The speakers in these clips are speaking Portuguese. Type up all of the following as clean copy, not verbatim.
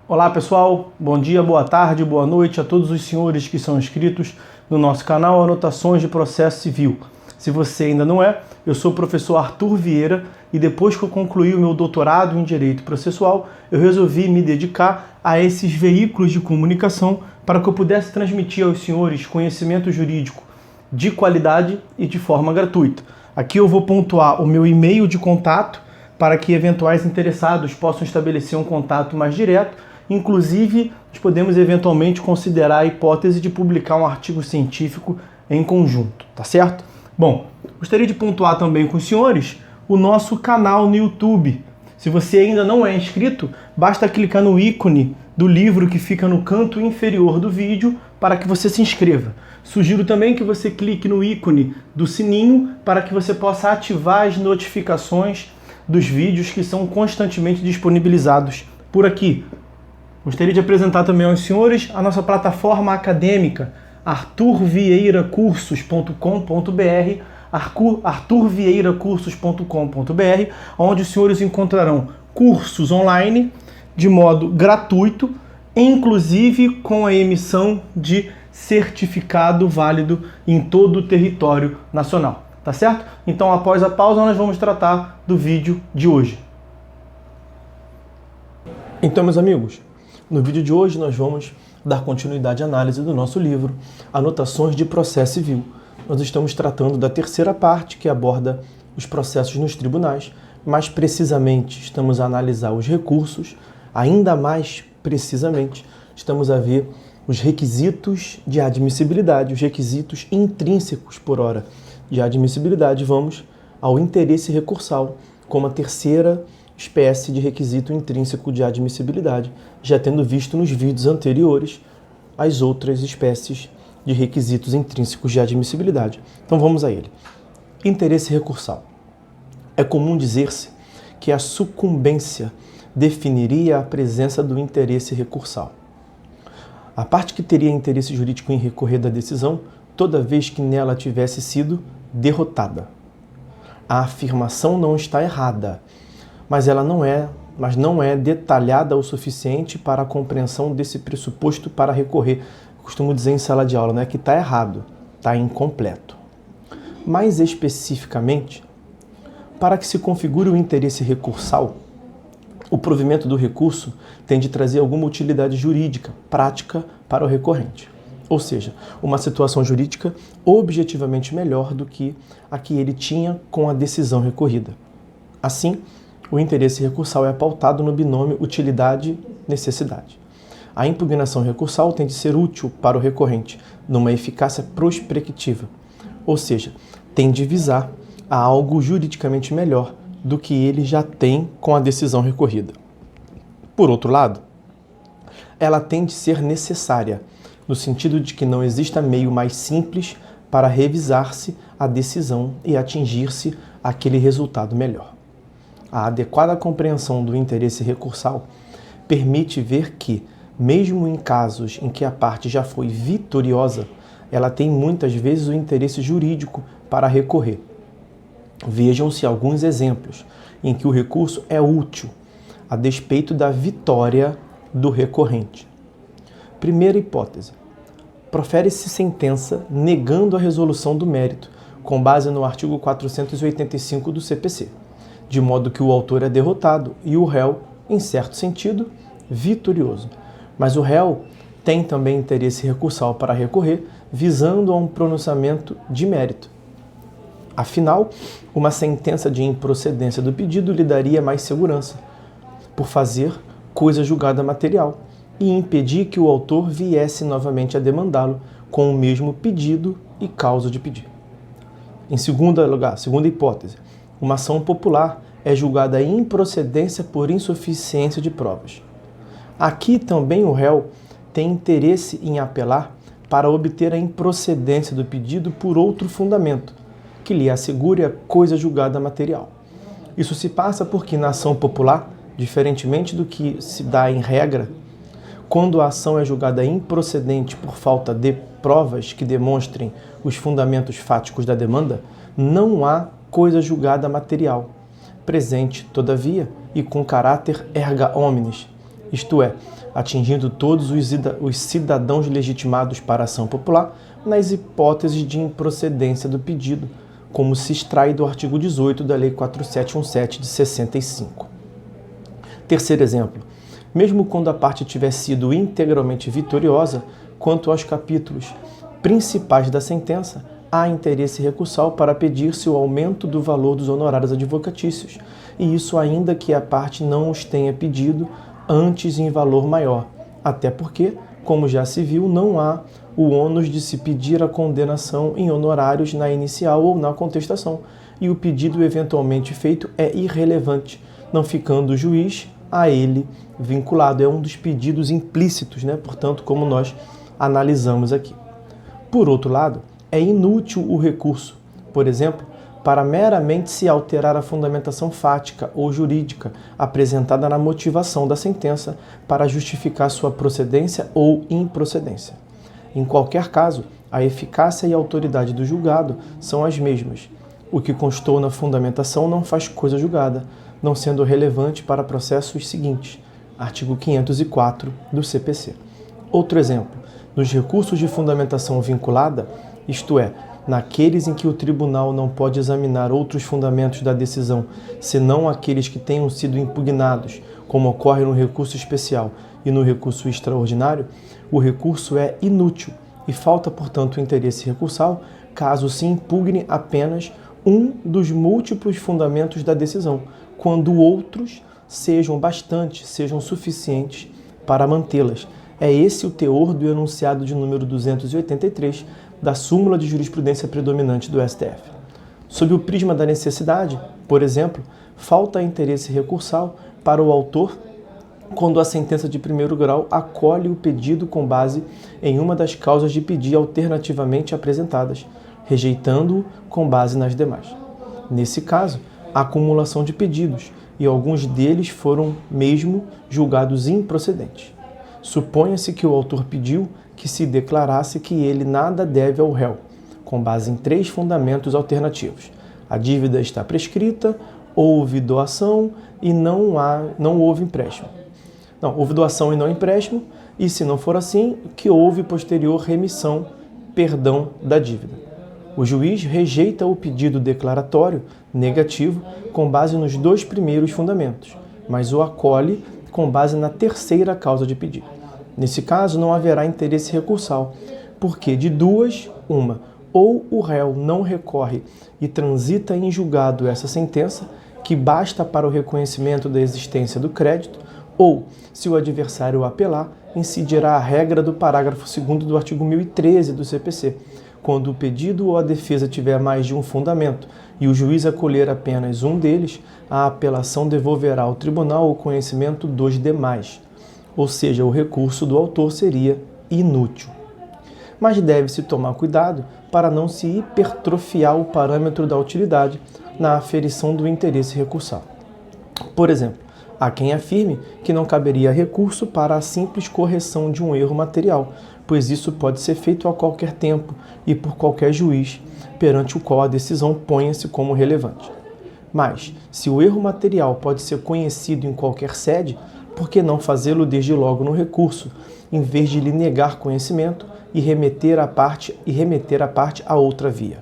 Olá pessoal, bom dia, boa tarde, boa noite a todos os senhores que são inscritos no nosso canal Anotações de Processo Civil. Se você ainda não é, eu sou o professor Arthur Vieira e depois que eu concluí o meu doutorado em Direito Processual, eu resolvi me dedicar a esses veículos de comunicação para que eu pudesse transmitir aos senhores conhecimento jurídico de qualidade e de forma gratuita. Aqui eu vou pontuar o meu e-mail de contato para que eventuais interessados possam estabelecer um contato mais direto. Inclusive, nós podemos eventualmente considerar a hipótese de publicar um artigo científico em conjunto, tá certo? Bom, gostaria de pontuar também com os senhores o nosso canal no YouTube. Se você ainda não é inscrito, basta clicar no ícone do livro que fica no canto inferior do vídeo para que você se inscreva. Sugiro também que você clique no ícone do sininho para que você possa ativar as notificações dos vídeos que são constantemente disponibilizados por aqui. Gostaria de apresentar também aos senhores a nossa plataforma acadêmica, arturvieiracursos.com.br, arturvieiracursos.com.br, onde os senhores encontrarão cursos online de modo gratuito, inclusive com a emissão de certificado válido em todo o território nacional. Tá certo? Então, após a pausa, nós vamos tratar do vídeo de hoje. Então, meus amigos, no vídeo de hoje nós vamos dar continuidade à análise do nosso livro Anotações de Processo Civil. Nós estamos tratando da terceira parte, que aborda os processos nos tribunais. Mais precisamente, estamos a analisar os recursos. Ainda mais precisamente, estamos a ver os requisitos de admissibilidade, os requisitos intrínsecos por hora de admissibilidade. Vamos ao interesse recursal como a terceira espécie de requisito intrínseco de admissibilidade, já tendo visto nos vídeos anteriores as outras espécies de requisitos intrínsecos de admissibilidade. Então vamos a ele. Interesse recursal. É comum dizer-se que a sucumbência definiria a presença do interesse recursal. A parte que teria interesse jurídico em recorrer da decisão, toda vez que nela tivesse sido derrotada. A afirmação não está errada, mas não é detalhada o suficiente para a compreensão desse pressuposto para recorrer. Eu costumo dizer em sala de aula, não é que está errado, está incompleto. Mais especificamente, para que se configure o interesse recursal, o provimento do recurso tem de trazer alguma utilidade jurídica, prática para o recorrente. Ou seja, uma situação jurídica objetivamente melhor do que a que ele tinha com a decisão recorrida. Assim, o interesse recursal é pautado no binômio utilidade-necessidade. A impugnação recursal tem de ser útil para o recorrente, numa eficácia prospectiva, ou seja, tem de visar a algo juridicamente melhor do que ele já tem com a decisão recorrida. Por outro lado, ela tem de ser necessária, no sentido de que não exista meio mais simples para revisar-se a decisão e atingir-se aquele resultado melhor. A adequada compreensão do interesse recursal permite ver que, mesmo em casos em que a parte já foi vitoriosa, ela tem muitas vezes o interesse jurídico para recorrer. Vejam-se alguns exemplos em que o recurso é útil, a despeito da vitória do recorrente. Primeira hipótese. Profere-se sentença negando a resolução do mérito, com base no artigo 485 do CPC, de modo que o autor é derrotado e o réu, em certo sentido, vitorioso. Mas o réu tem também interesse recursal para recorrer, visando a um pronunciamento de mérito. Afinal, uma sentença de improcedência do pedido lhe daria mais segurança, por fazer coisa julgada material, e impedir que o autor viesse novamente a demandá-lo com o mesmo pedido e causa de pedir. Em segundo lugar, segunda hipótese, uma ação popular é julgada improcedência por insuficiência de provas. Aqui também o réu tem interesse em apelar para obter a improcedência do pedido por outro fundamento, que lhe assegure a coisa julgada material. Isso se passa porque na ação popular, diferentemente do que se dá em regra, quando a ação é julgada improcedente por falta de provas que demonstrem os fundamentos fáticos da demanda, não há coisa julgada material, presente, todavia, e com caráter erga omnes, isto é, atingindo todos os cidadãos legitimados para a ação popular, nas hipóteses de improcedência do pedido, como se extrai do artigo 18 da Lei 4717 de 65. Terceiro exemplo. Mesmo quando a parte tiver sido integralmente vitoriosa, quanto aos capítulos principais da sentença, há interesse recursal para pedir-se o aumento do valor dos honorários advocatícios, e isso ainda que a parte não os tenha pedido antes em valor maior, até porque, como já se viu, não há o ônus de se pedir a condenação em honorários na inicial ou na contestação, e o pedido eventualmente feito é irrelevante, não ficando o juiz a ele vinculado. É um dos pedidos implícitos, portanto, como nós analisamos aqui. Por outro lado, é inútil o recurso, por exemplo, para meramente se alterar a fundamentação fática ou jurídica apresentada na motivação da sentença para justificar sua procedência ou improcedência. Em qualquer caso, a eficácia e a autoridade do julgado são as mesmas. O que constou na fundamentação não faz coisa julgada, não sendo relevante para processos seguintes. Artigo 504 do CPC. Outro exemplo, nos recursos de fundamentação vinculada, isto é, naqueles em que o tribunal não pode examinar outros fundamentos da decisão, senão aqueles que tenham sido impugnados, como ocorre no recurso especial e no recurso extraordinário, o recurso é inútil e falta, portanto, o interesse recursal caso se impugne apenas um dos múltiplos fundamentos da decisão, quando outros sejam suficientes para mantê-las. É esse o teor do enunciado de número 283 da súmula de jurisprudência predominante do STF. Sob o prisma da necessidade, por exemplo, falta interesse recursal para o autor quando a sentença de primeiro grau acolhe o pedido com base em uma das causas de pedir alternativamente apresentadas, rejeitando-o com base nas demais. Nesse caso, há acumulação de pedidos, e alguns deles foram mesmo julgados improcedentes. Suponha-se que o autor pediu que se declarasse que ele nada deve ao réu, com base em 3 fundamentos alternativos. A dívida está prescrita, houve doação e não houve empréstimo. Não, houve doação e não empréstimo, e se não for assim, que houve posterior remissão, perdão da dívida. O juiz rejeita o pedido declaratório negativo com base nos 2 primeiros fundamentos, mas o acolhe com base na terceira causa de pedido. Nesse caso, não haverá interesse recursal, porque de duas, uma, ou o réu não recorre e transita em julgado essa sentença, que basta para o reconhecimento da existência do crédito, ou, se o adversário apelar, incidirá a regra do parágrafo 2º do artigo 1013 do CPC, quando o pedido ou a defesa tiver mais de um fundamento e o juiz acolher apenas um deles, a apelação devolverá ao tribunal o conhecimento dos demais, ou seja, o recurso do autor seria inútil. Mas deve-se tomar cuidado para não se hipertrofiar o parâmetro da utilidade na aferição do interesse recursal. Por exemplo, há quem afirme que não caberia recurso para a simples correção de um erro material, pois isso pode ser feito a qualquer tempo e por qualquer juiz, perante o qual a decisão ponha-se como relevante. Mas, se o erro material pode ser conhecido em qualquer sede, por que não fazê-lo desde logo no recurso, em vez de lhe negar conhecimento e remeter a parte a outra via?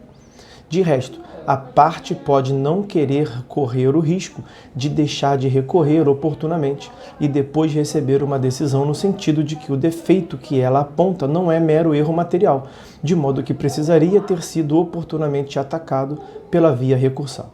De resto, a parte pode não querer correr o risco de deixar de recorrer oportunamente e depois receber uma decisão no sentido de que o defeito que ela aponta não é mero erro material, de modo que precisaria ter sido oportunamente atacado pela via recursal.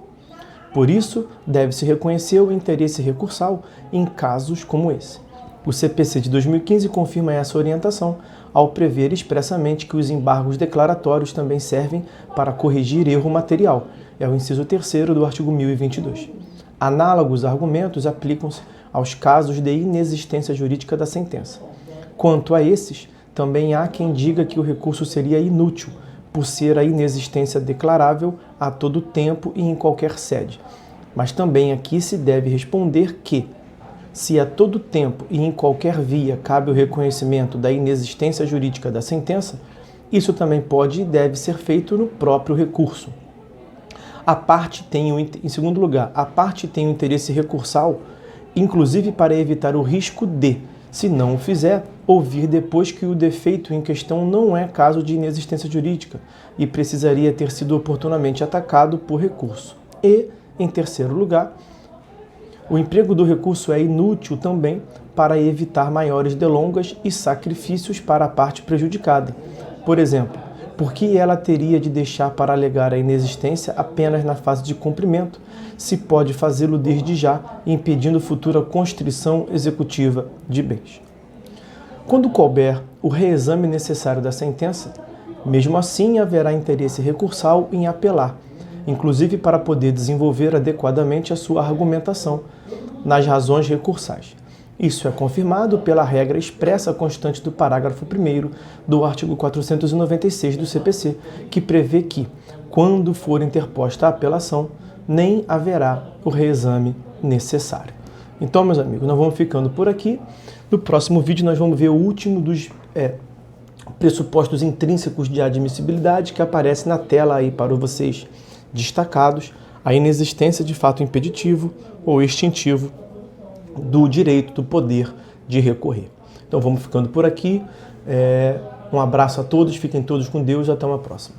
Por isso, deve-se reconhecer o interesse recursal em casos como esse. O CPC de 2015 confirma essa orientação ao prever expressamente que os embargos declaratórios também servem para corrigir erro material. É o inciso 3º do artigo 1022. Análogos argumentos aplicam-se aos casos de inexistência jurídica da sentença. Quanto a esses, também há quem diga que o recurso seria inútil, por ser a inexistência declarável a todo tempo e em qualquer sede. Mas também aqui se deve responder que, se a todo tempo e em qualquer via cabe o reconhecimento da inexistência jurídica da sentença, isso também pode e deve ser feito no próprio recurso. Em segundo lugar, a parte tem o interesse recursal inclusive para evitar o risco de, se não o fizer, ouvir depois que o defeito em questão não é caso de inexistência jurídica e precisaria ter sido oportunamente atacado por recurso. E, em terceiro lugar, o emprego do recurso é inútil também para evitar maiores delongas e sacrifícios para a parte prejudicada. Por exemplo, por que ela teria de deixar para alegar a inexistência apenas na fase de cumprimento, se pode fazê-lo desde já, impedindo futura constrição executiva de bens? Quando couber o reexame necessário da sentença, mesmo assim haverá interesse recursal em apelar, inclusive para poder desenvolver adequadamente a sua argumentação nas razões recursais. Isso é confirmado pela regra expressa constante do parágrafo 1º do artigo 496 do CPC, que prevê que, quando for interposta a apelação, nem haverá o reexame necessário. Então, meus amigos, nós vamos ficando por aqui. No próximo vídeo nós vamos ver o último dos pressupostos intrínsecos de admissibilidade que aparece na tela aí para vocês destacados, a inexistência de fato impeditivo ou extintivo do direito, do poder de recorrer. Então vamos ficando por aqui. Um abraço a todos, fiquem todos com Deus e até uma próxima.